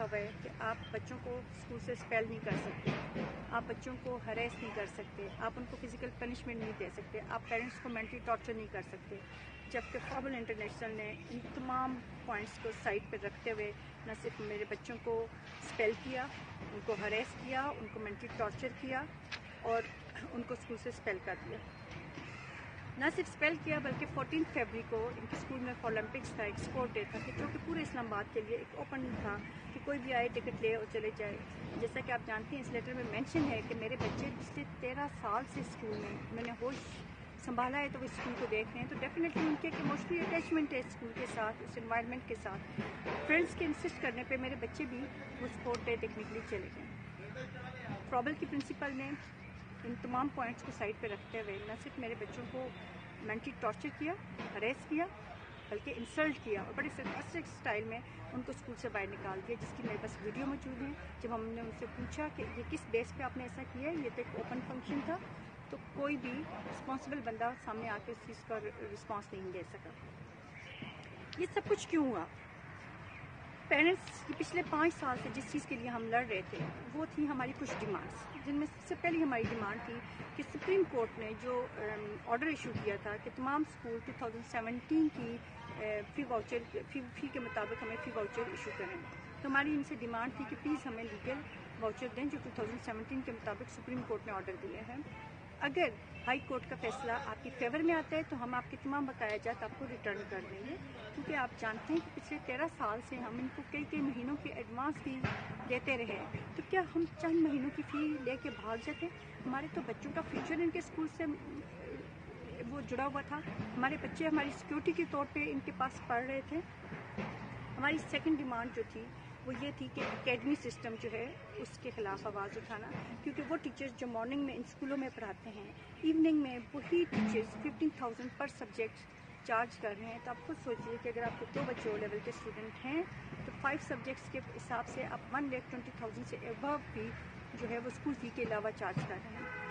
لکھا ہوا ہے کہ آپ بچوں کو اسکول سے اسپیل نہیں کر سکتے، آپ بچوں کو ہریس نہیں کر سکتے، آپ ان کو فزیکل پنشمنٹ نہیں دے سکتے، آپ پیرنٹس کو مینٹلی ٹارچر نہیں کر سکتے. جبکہ فابل انٹرنیشنل نے ان تمام پوائنٹس کو سائڈ پہ رکھتے ہوئے نہ صرف میرے بچوں کو اسپیل کیا، ان کو ہریس کیا، ان کو مینٹلی ٹارچر کیا اور ان کو اسکول سے اسپیل کر دیا. نہ صرف اسپیل کیا بلکہ 14 فروری کو ان کے اسکول میں اولمپکس تھا، ایک اسپورٹ ڈے تھا کہ جو کہ پورے اسلام آباد کے لیے ایک اوپن تھا کہ کوئی بھی آئے ٹکٹ لے اور چلے جائے. جیسا کہ آپ جانتے ہیں اس لیٹر میں مینشن ہے کہ میرے بچے پچھلے 13 سال سے اسکول میں انہوں نے ہوش سنبھالا ہے تو وہ اسکول کو دیکھ رہے ہیں، تو ڈیفینیٹلی ان کے ایک ایموشنلی اٹیچمنٹ ہے اسکول کے ساتھ، اس انوائرمنٹ کے ساتھ. فرینڈس کے انسسٹ کرنے پہ میرے بچے بھی وہ اسپورٹ ڈے دیکھنے کے لیے چلے گئے. فابل کی پرنسپل نے ان تمام پوائنٹس کو سائڈ پہ رکھتے ہوئے نہ صرف میرے بچوں کو مینٹلی ٹارچر کیا، ہریس کیا، بلکہ انسلٹ کیا اور بڑے سرکاسٹک اسٹائل میں ان کو اسکول سے باہر نکال دیا، جس کی میرے پاس ویڈیو موجود ہے. جب ہم نے ان سے پوچھا کہ یہ کس بیس پہ آپ نے ایسا کیا ہے، یہ تو ایک اوپن فنکشن تھا، تو کوئی بھی رسپانسبل بندہ سامنے آ کے اس چیز کا رسپانس نہیں دے سکا. یہ سب کچھ کیوں ہوا؟ پیرنٹس کی پچھلے 5 سال سے جس چیز کے لیے ہم لڑ رہے تھے وہ تھی ہماری کچھ ڈیمانڈس، جن میں سب سے پہلی ہماری ڈیمانڈ تھی کہ سپریم کورٹ نے جو آرڈر ایشو کیا تھا کہ تمام اسکول 2017 کی فی کے مطابق ہمیں فی واؤچر ایشو کریں. تو ہماری ان سے ڈیمانڈ تھی کہ پلیز ہمیں لیگل واؤچر دیں جو 2017 کے مطابق سپریم کورٹ نے آرڈر دیے ہیں. اگر ہائی کورٹ کا فیصلہ آپ کے فیور میں آتا ہے تو ہم آپ کے تمام بقایا جات آپ کو ریٹرن کر دیں گے، کیونکہ آپ جانتے ہیں کہ پچھلے 13 سال سے ہم ان کو کئی مہینوں کی ایڈوانس فی دیتے رہے. تو کیا ہم چند مہینوں کی فی لے کے بھاگ جاتے؟ ہمارے تو بچوں کا فیوچر ان کے اسکول سے وہ جڑا ہوا تھا، ہمارے بچے ہماری سیکورٹی کے طور پہ ان کے پاس پڑھ رہے تھے. ہماری سیکنڈ ڈیمانڈ جو تھی وہ یہ تھی کہ اکیڈمی سسٹم جو ہے اس کے خلاف آواز اٹھانا، کیونکہ وہ ٹیچرز جو مارننگ میں ان اسکولوں میں پڑھاتے ہیں ایوننگ میں وہی ٹیچرز 15,000 پر سبجیکٹ چارج کر رہے ہیں. تو آپ خود سوچیے کہ اگر آپ کے 2 بچے او لیول کے اسٹوڈنٹ ہیں تو 5 سبجیکٹس کے حساب سے آپ 1,20,000 سے ابو بھی جو ہے وہ اسکول فی کے علاوہ چارج کر رہے ہیں.